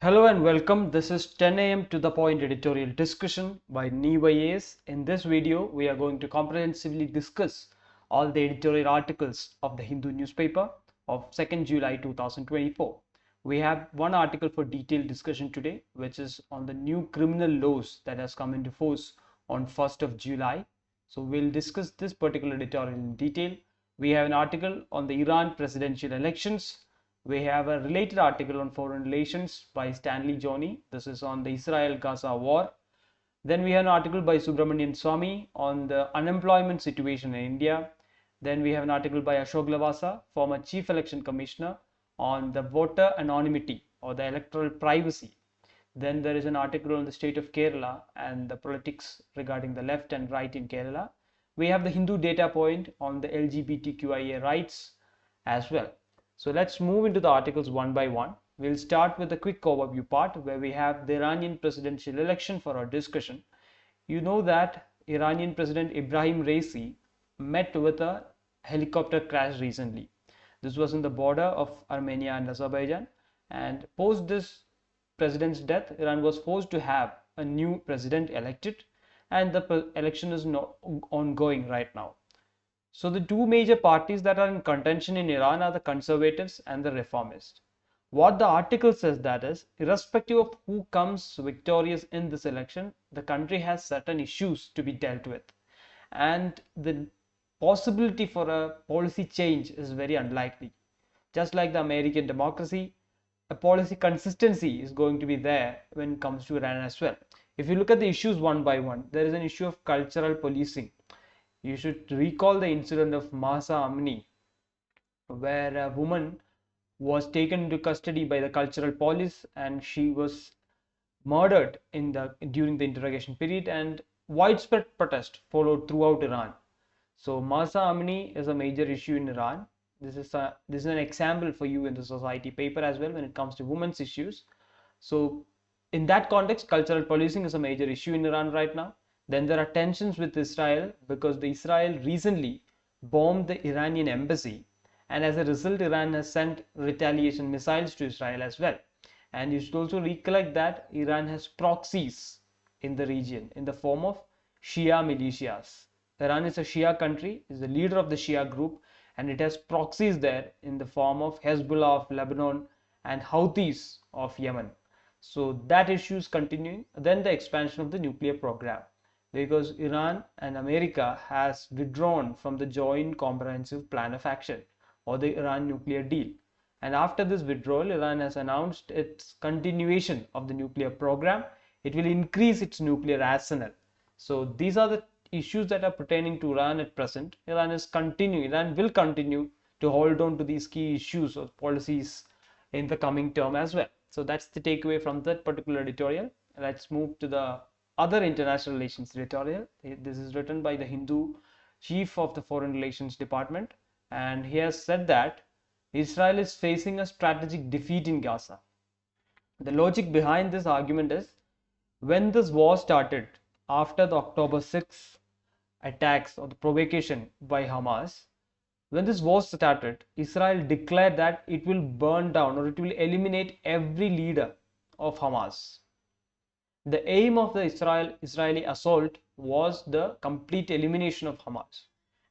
Hello and welcome. This is 10 a.m. to the point editorial discussion by NEWAS. In this video, we are going to comprehensively discuss all the editorial articles of the Hindu newspaper of 2nd July 2024. We have one article for detailed discussion today, which is on the new criminal laws that has come into force on 1st of July. So we'll discuss this particular editorial in detail. We have an article on the Iran presidential elections. We have a related article on foreign relations by Stanley Johnny. This is on the Israel-Gaza war. Then we have an article by Subramanian Swamy on the unemployment situation in India. Then we have an article by Ashok Lavasa, former Chief Election Commissioner, on the voter anonymity or the electoral privacy. Then there is an article on the state of Kerala and the politics regarding the left and right in Kerala. We have the Hindu data point on the LGBTQIA rights as well. So let's move into the articles one by one. We'll start with the quick overview part where we have the Iranian presidential election for our discussion. You know that Iranian President Ibrahim Raisi met with a helicopter crash recently. This was in the border of Armenia and Azerbaijan, and post this president's death, Iran was forced to have a new president elected, and the election is ongoing right now. So the two major parties that are in contention in Iran are the conservatives and the reformists. What the article says that is, irrespective of who comes victorious in this election, the country has certain issues to be dealt with. And the possibility for a policy change is very unlikely. Just like the American democracy, a policy consistency is going to be there when it comes to Iran as well. If you look at the issues one by one, there is an issue of cultural policing. You should recall the incident of Mahsa Amini, where a woman was taken into custody by the cultural police and she was murdered during the interrogation period, and widespread protest followed throughout Iran. So Mahsa Amini is a major issue in Iran. This is an example for you in the society paper as well when it comes to women's issues. So in that context, cultural policing is a major issue in Iran right now. Then there are tensions with Israel because Israel recently bombed the Iranian embassy, and as a result Iran has sent retaliation missiles to Israel as well. And you should also recollect that Iran has proxies in the region in the form of Shia militias. Iran is a Shia country, is the leader of the Shia group, and it has proxies there in the form of Hezbollah of Lebanon and Houthis of Yemen. So that issue is continuing. Then the expansion of the nuclear program, because Iran and America has withdrawn from the Joint Comprehensive Plan of Action or the Iran nuclear deal. And after this withdrawal, Iran has announced its continuation of the nuclear program. It will increase its nuclear arsenal. So these are the issues that are pertaining to Iran at present. Iran will continue to hold on to these key issues or policies in the coming term as well. So that's the takeaway from that particular editorial. Let's move to the other international relations editorial. This is written by the Hindu chief of the foreign relations department, and he has said that Israel is facing a strategic defeat in Gaza. The logic behind this argument is, when this war started after the October 6 attacks or the provocation by Hamas, when this war started, Israel declared that it will burn down or it will eliminate every leader of Hamas. The aim of the Israeli assault was the complete elimination of Hamas.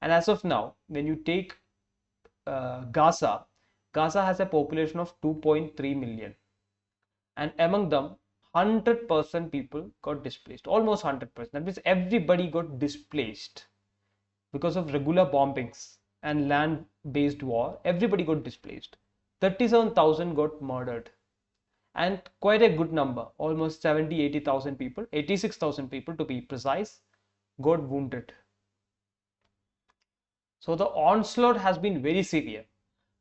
And as of now, when you take Gaza has a population of 2.3 million. And among them, 100% people got displaced, almost 100%. That means everybody got displaced because of regular bombings and land-based war. Everybody got displaced. 37,000 got murdered. And quite a good number, almost 80,000 people, 86,000 people to be precise, got wounded. So the onslaught has been very severe.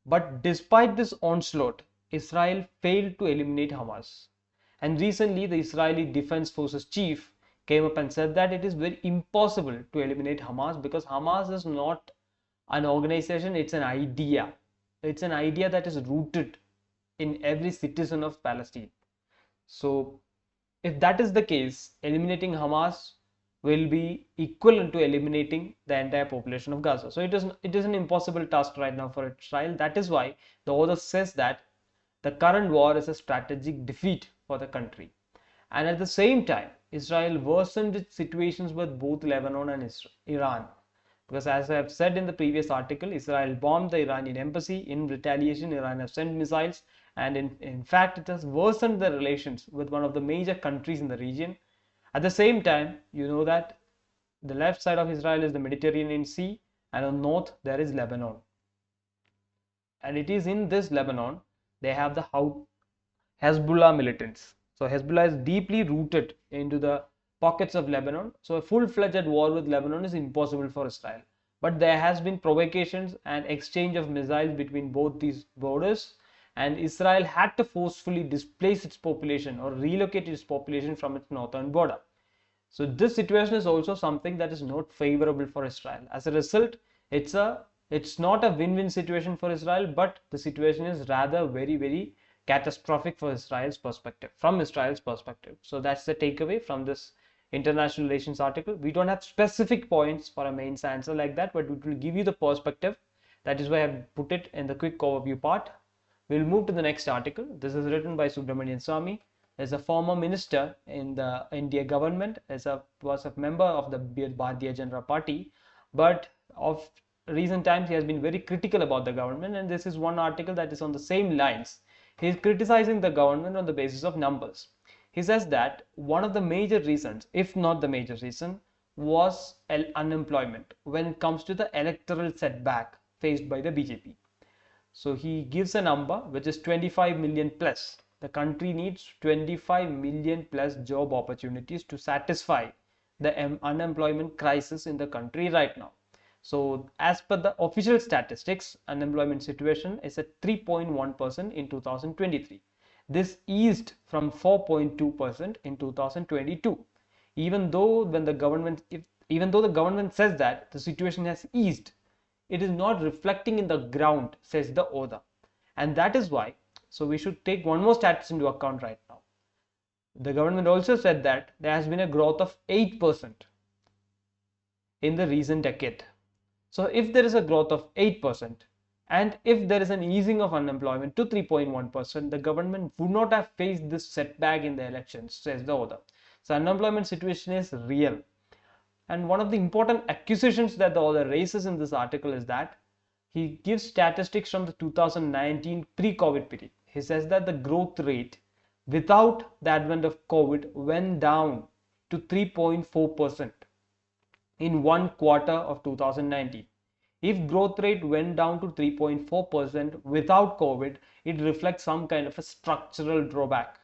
But despite this onslaught, Israel failed to eliminate Hamas. And recently, the Israeli Defense Forces chief came up and said that it is very impossible to eliminate Hamas because Hamas is not an organization, it's an idea. It's an idea that is rooted in every citizen of Palestine. So if that is the case, eliminating Hamas will be equivalent to eliminating the entire population of Gaza. So it is an impossible task right now for Israel. That is why the author says that the current war is a strategic defeat for the country. And at the same time, Israel worsened its situations with both Lebanon and Iran. Because as I have said in the previous article, Israel bombed the Iranian embassy. In retaliation, Iran has sent missiles, and in fact, it has worsened the relations with one of the major countries in the region. At the same time, you know that the left side of Israel is the Mediterranean Sea, and on north there is Lebanon. And it is in this Lebanon they have the Hezbollah militants. So Hezbollah is deeply rooted into the pockets of Lebanon. So a full-fledged war with Lebanon is impossible for Israel. But there has been provocations and exchange of missiles between both these borders, and Israel had to forcefully displace its population or relocate its population from its northern border. So this situation is also something that is not favorable for Israel. As a result, it's not a win-win situation for Israel, but the situation is rather very catastrophic for Israel's perspective, from Israel's perspective. So that's the takeaway from this international relations article. We don't have specific points for a main answer like that, but it will give you the perspective. That is why I've put it in the quick overview part. We'll move to the next article. This is written by Subramanian Swamy. Is a former minister in the India government, was a member of the Bharatiya Janata Party, but of recent times he has been very critical about the government, and this is one article that is on the same lines. He is criticizing the government on the basis of numbers. He says that one of the major reasons, if not the major reason, was unemployment when it comes to the electoral setback faced by the BJP. So he gives a number which is 25 million plus. The country needs 25 million plus job opportunities to satisfy the unemployment crisis in the country right now. So as per the official statistics, unemployment situation is at 3.1% in 2023. This eased from 4.2% in 2022. Even though the government says that the situation has eased, it is not reflecting in the ground, says the author. And that is why, so we should take one more status into account right now. The government also said that there has been a growth of 8% in the recent decade. So if there is a growth of 8% and if there is an easing of unemployment to 3.1%, the government would not have faced this setback in the elections, says the author. So unemployment situation is real. And one of the important accusations that the author raises in this article is that he gives statistics from the 2019 pre-COVID period. He says that the growth rate without the advent of COVID went down to 3.4% in one quarter of 2019. If growth rate went down to 3.4% without COVID, it reflects some kind of a structural drawback.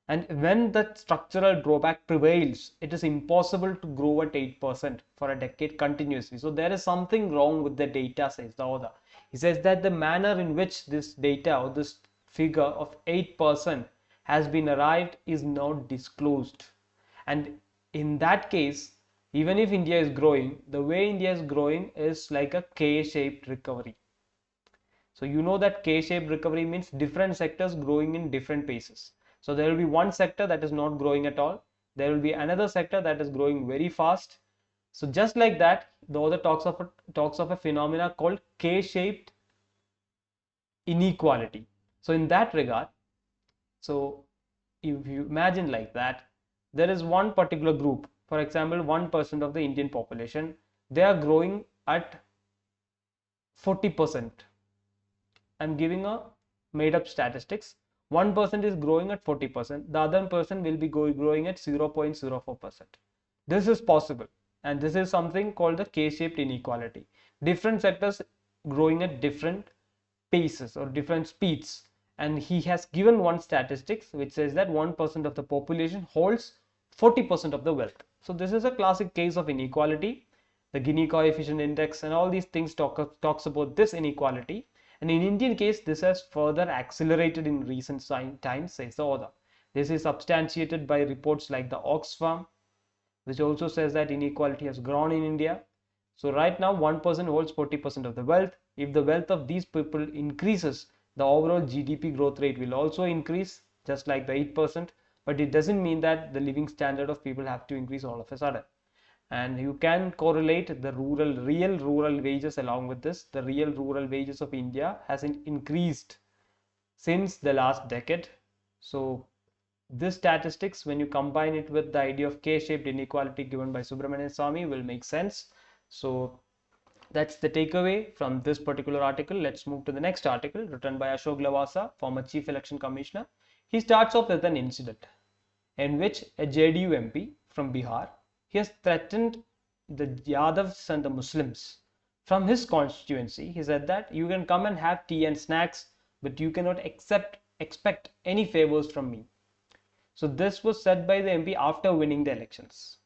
And when that structural drawback prevails, it is impossible to grow at 8% for a decade continuously. So there is something wrong with the data, says the author. He says that the manner in which this data or this figure of 8% has been arrived is not disclosed. And in that case, even if India is growing, the way India is growing is like a K-shaped recovery. So you know that K-shaped recovery means different sectors growing in different paces. So there will be one sector that is not growing at all. There will be another sector that is growing very fast. So just like that, the author talks of a phenomena called K-shaped inequality. So in that regard, so if you imagine like that, there is one particular group, for example, 1% of the Indian population, they are growing at 40%. I'm giving a made up statistics. 1% is growing at 40%, the other person will be growing at 0.04%. This is possible, and this is something called the K-shaped inequality. Different sectors growing at different paces or different speeds, and he has given one statistics which says that 1% of the population holds 40% of the wealth. So this is a classic case of inequality. The Gini coefficient index and all these things talks about this inequality. And in Indian case, this has further accelerated in recent times, says the author. This is substantiated by reports like the Oxfam, which also says that inequality has grown in India. So right now, 1% holds 40% of the wealth. If the wealth of these people increases, the overall GDP growth rate will also increase, just like the 8%. But it doesn't mean that the living standard of people have to increase all of a sudden. And you can correlate the real rural wages along with this. The real rural wages of India has increased since the last decade. So this statistics, when you combine it with the idea of K-shaped inequality given by Subramanian Swamy, will make sense. So that's the takeaway from this particular article. Let's move to the next article written by Ashok Lavasa, former Chief Election Commissioner. He starts off with an incident in which a JDU MP from Bihar, he has threatened the Yadavs and the Muslims from his constituency. He said that you can come and have tea and snacks, but you cannot expect any favors from me. So this was said by the MP after winning the elections.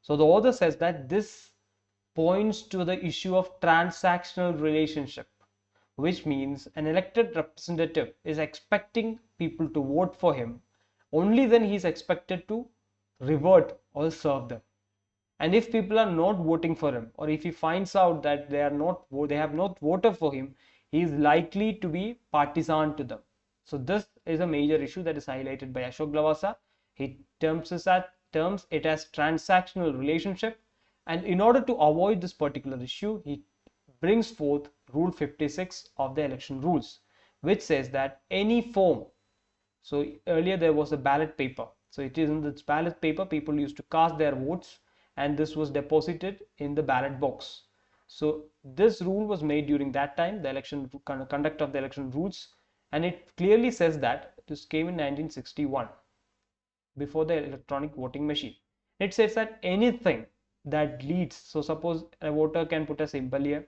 So the author says that this points to the issue of transactional relationship, which means an elected representative is expecting people to vote for him. Only then he is expected to revert or serve them. And if people are not voting for him, or if he finds out that they have not voted for him, he is likely to be partisan to them. So this is a major issue that is highlighted by Ashok Lavasa. He terms it as transactional relationship, and in order to avoid this particular issue, he brings forth Rule 56 of the election rules, which says that any form. So earlier there was a ballot paper. So it is in this ballot paper people used to cast their votes, and this was deposited in the ballot box. So this rule was made during that time, the election conduct of the election rules, and it clearly says that this came in 1961 before the electronic voting machine. It says that anything that leads, so suppose a voter can put a symbol here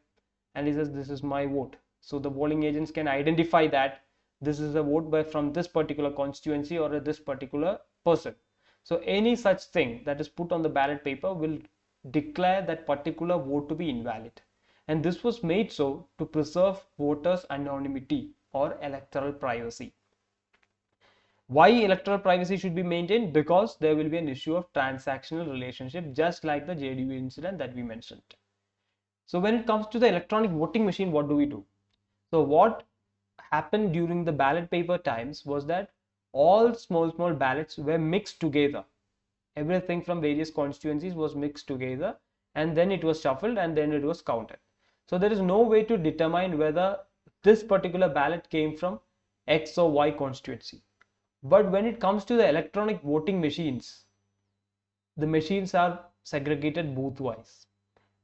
and he says this is my vote. So the polling agents can identify that this is a vote from this particular constituency or this particular person. So any such thing that is put on the ballot paper will declare that particular vote to be invalid. And this was made so to preserve voters' anonymity or electoral privacy. Why electoral privacy should be maintained? Because there will be an issue of transactional relationship, just like the JDU incident that we mentioned. So when it comes to the electronic voting machine, what do we do? So what happened during the ballot paper times was that all small ballots were mixed together. Everything from various constituencies was mixed together, and then it was shuffled and then it was counted. So there is no way to determine whether this particular ballot came from X or Y constituency. But when it comes to the electronic voting machines, the machines are segregated booth-wise,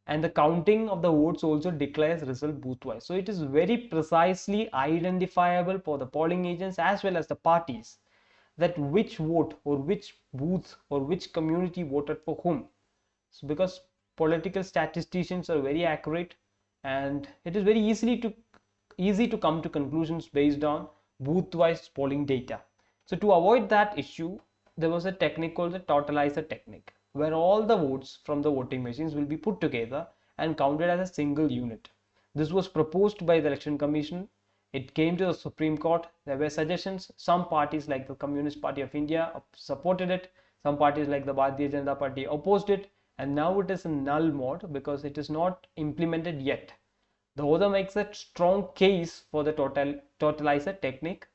and the counting of the votes also declares result booth-wise. So it is very precisely identifiable for the polling agents as well as the parties that which vote or which booth or which community voted for whom. So because political statisticians are very accurate, and it is very easy to come to conclusions based on booth-wise polling data. So to avoid that issue, there was a technique called the totalizer technique, where all the votes from the voting machines will be put together and counted as a single unit. This was proposed by the Election Commission. It came to the Supreme Court. There were suggestions. Some parties like the Communist Party of India supported it. Some parties like the Bharatiya Janata Party opposed it. And now it is in null mode because it is not implemented yet. The author makes a strong case for the totalizer technique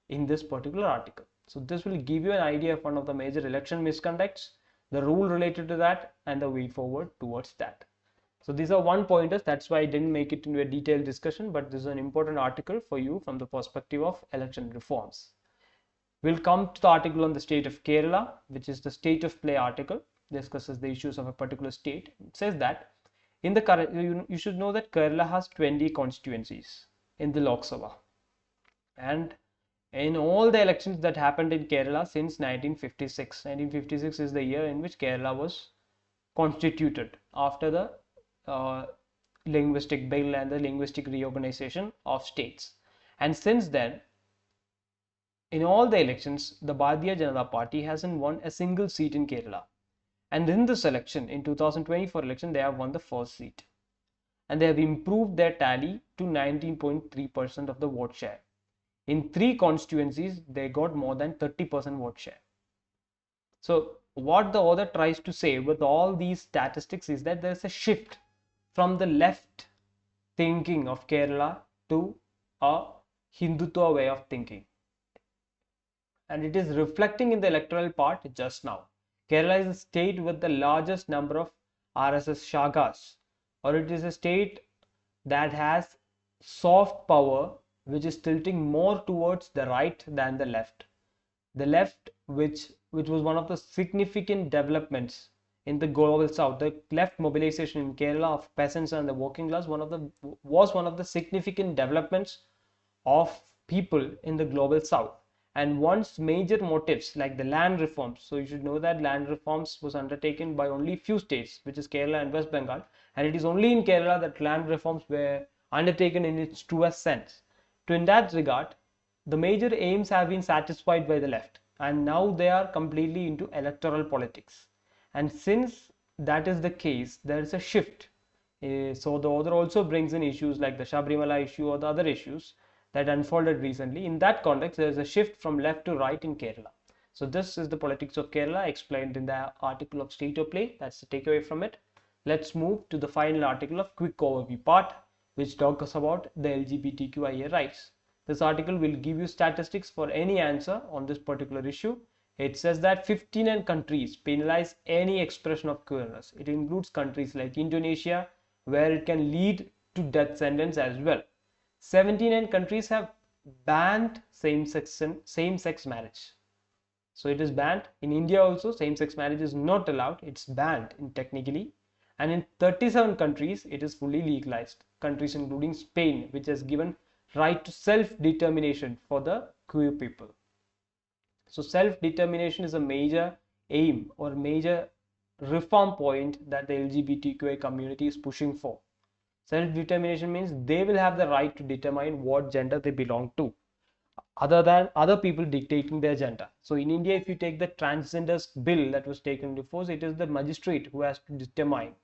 in this particular article. So this will give you an idea of one of the major election misconducts, the rule related to that, and the way forward towards that. So these are one pointers. That's why I didn't make it into a detailed discussion, but this is an important article for you from the perspective of election reforms. We'll come to the article on the state of Kerala, which is the state of play article, discusses the issues of a particular state. It says that in the current, you should know that Kerala has 20 constituencies in the Lok Sabha, and in all the elections that happened in Kerala since 1956. 1956 is the year in which Kerala was constituted after the linguistic bill and the linguistic reorganization of states. And since then, in all the elections, the Bharatiya Janata Party hasn't won a single seat in Kerala. And in this election, in 2024 election, they have won the first seat. And they have improved their tally to 19.3% of the vote share. In 3 constituencies, they got more than 30% vote share. So what the author tries to say with all these statistics is that there is a shift from the left thinking of Kerala to a Hindutva way of thinking. And it is reflecting in the electoral part just now. Kerala is a state with the largest number of RSS shagas, or it is a state that has soft power which is tilting more towards the right than the left. the left, which was one of the significant developments in the global south, the left mobilization in Kerala of peasants and the working class, was one of the significant developments of people in the global south. And once major motives like the land reforms, so you should know that land reforms was undertaken by only few states, which is Kerala and West Bengal, and it is only in Kerala that land reforms were undertaken in its truest sense. So in that regard, the major aims have been satisfied by the left, and now they are completely into electoral politics. And since that is the case, there is a shift. So the author also brings in issues like the Sabrimala issue or the other issues that unfolded recently. In that context, there is a shift from left to right in Kerala. So this is the politics of Kerala explained in the article of State of Play. That's the takeaway from it. Let's move to the final article of quick overview part, which talks about the LGBTQIA rights. This article will give you statistics for any answer on this particular issue. It says that 59 countries penalize any expression of queerness. It includes countries like Indonesia, where it can lead to death sentence as well. 79 countries have banned same-sex marriage. So it is banned. In India also, same-sex marriage is not allowed. It's banned technically. And in 37 countries, it is fully legalized. Countries including Spain, which has given right to self-determination for the queer people. So self-determination is a major aim or major reform point that the LGBTQI community is pushing for. Self-determination means they will have the right to determine what gender they belong to, other than other people dictating their gender. So in India, if you take the transgenders bill that was taken into force, it is the magistrate who has to determine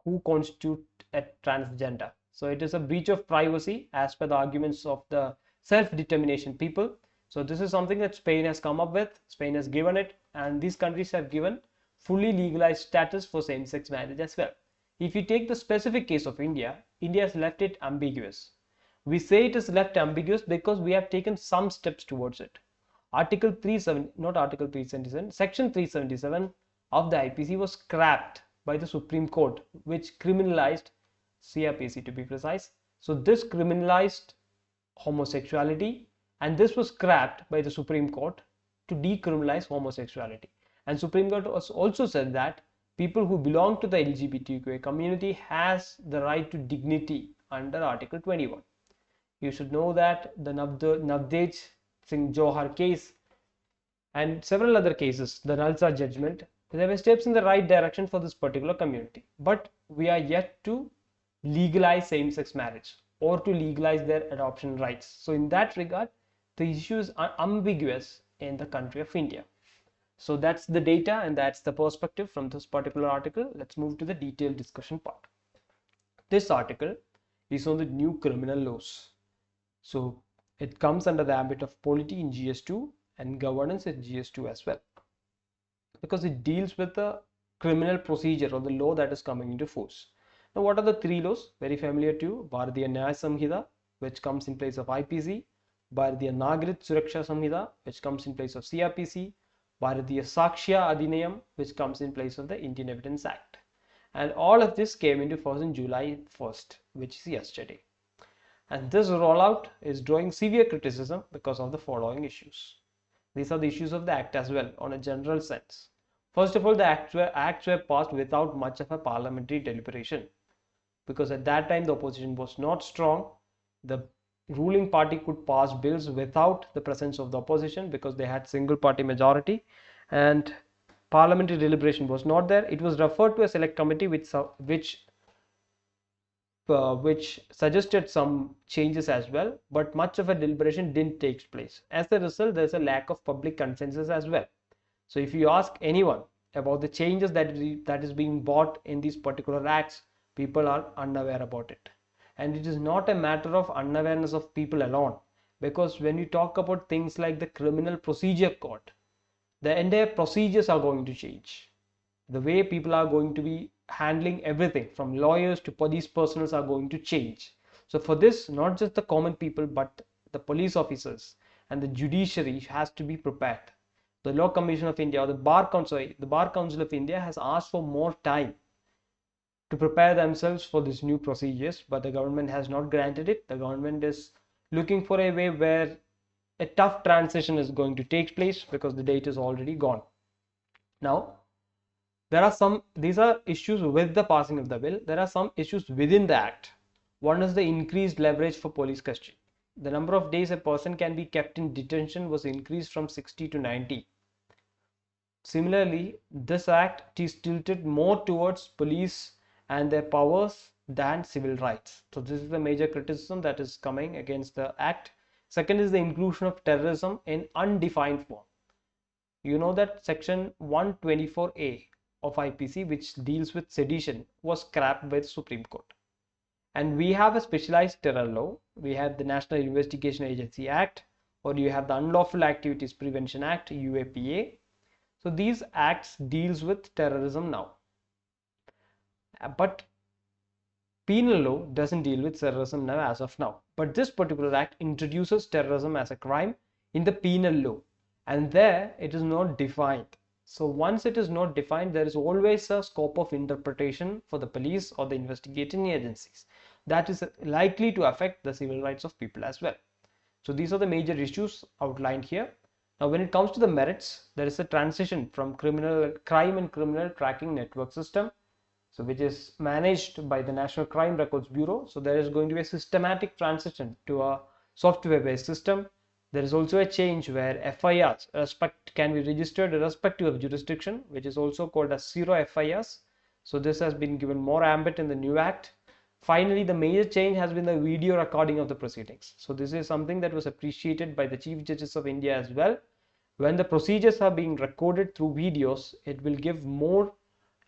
who constitute a transgender. So it is a breach of privacy as per the arguments of the self-determination people. So this is something that Spain has come up with. Spain has given it, and these countries have given fully legalized status for same-sex marriage as well. If you take the specific case of India, India has left it ambiguous. We say it is left ambiguous because we have taken some steps towards it. Section 377 of the IPC was scrapped by the Supreme Court, which criminalized CRPC to be precise. So this criminalized homosexuality, and this was scrapped by the Supreme Court to decriminalize homosexuality. And Supreme Court also said that people who belong to the LGBTQA community has the right to dignity under Article 21. You should know that the Navdej Singh Johar case and several other cases, the Nalsa judgment, there were steps in the right direction for this particular community. But we are yet to legalize same-sex marriage or to legalize their adoption rights. So in that regard, the issue is ambiguous in the country of India. So that's the data and that's the perspective from this particular article. Let's move to the detailed discussion part. This article is on the new criminal laws. So it comes under the ambit of polity in GS2 and governance in GS2 as well, because it deals with the criminal procedure or the law that is coming into force. Now, what are the three laws? Very familiar to you. Bharatiya Nyaya Samhita, which comes in place of IPC. Bharatiya Nagarik Suraksha Samhita, which comes in place of CRPC. Bharatiya Sakshya Adhinayam, which comes in place of the Indian Evidence Act. And all of this came into force in July 1st, which is yesterday. And this rollout is drawing severe criticism because of the following issues. These are the issues of the Act as well, on a general sense. First of all, the acts were passed without much of a parliamentary deliberation, because at that time the opposition was not strong. The ruling party could pass bills without the presence of the opposition because they had single party majority, and parliamentary deliberation was not there. It was referred to a select committee which suggested some changes as well, but much of a deliberation didn't take place. As a result, there's a lack of public consensus as well. So if you ask anyone about the changes that is being brought in these particular acts, people are unaware about it. And it is not a matter of unawareness of people alone, because when you talk about things like the criminal procedure code, the entire procedures are going to change. The way people are going to be handling everything from lawyers to police personnel are going to change. So for this, not just the common people, but the police officers and the judiciary has to be prepared. The Law Commission of India, or the Bar Council of India has asked for more time to prepare themselves for these new procedures, but the government has not granted it. The government is looking for a way where a tough transition is going to take place because the date is already gone. Now, these are issues with the passing of the bill. There are some issues within the act. One is the increased leverage for police custody. The number of days a person can be kept in detention was increased from 60 to 90. Similarly, this act is tilted more towards police and their powers than civil rights. So this is the major criticism that is coming against the act. Second is the inclusion of terrorism in undefined form. You know that section 124A of IPC, which deals with sedition, was scrapped by the Supreme Court. And we have a specialized terror law. We have the National Investigation Agency Act, or you have the Unlawful Activities Prevention Act, UAPA. So these acts deals with terrorism now. But penal law doesn't deal with terrorism now as of now. But this particular act introduces terrorism as a crime in the penal law. And there it is not defined. So once it is not defined, there is always a scope of interpretation for the police or the investigating agencies. That is likely to affect the civil rights of people as well. So these are the major issues outlined here. Now, when it comes to the merits, there is a transition from crime and criminal tracking network system, so which is managed by the National Crime Records Bureau. So there is going to be a systematic transition to a software-based system. There is also a change where FIRs can be registered irrespective of jurisdiction, which is also called as zero FIRs. So this has been given more ambit in the new act. Finally, the major change has been the video recording of the proceedings. So this is something that was appreciated by the Chief Judges of India as well. When the procedures are being recorded through videos, it will give more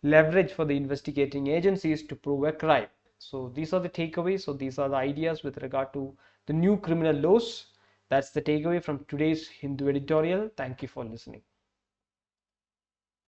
leverage for the investigating agencies to prove a crime. So these are the takeaways. So these are the ideas with regard to the new criminal laws. That's the takeaway from today's Hindu editorial. Thank you for listening.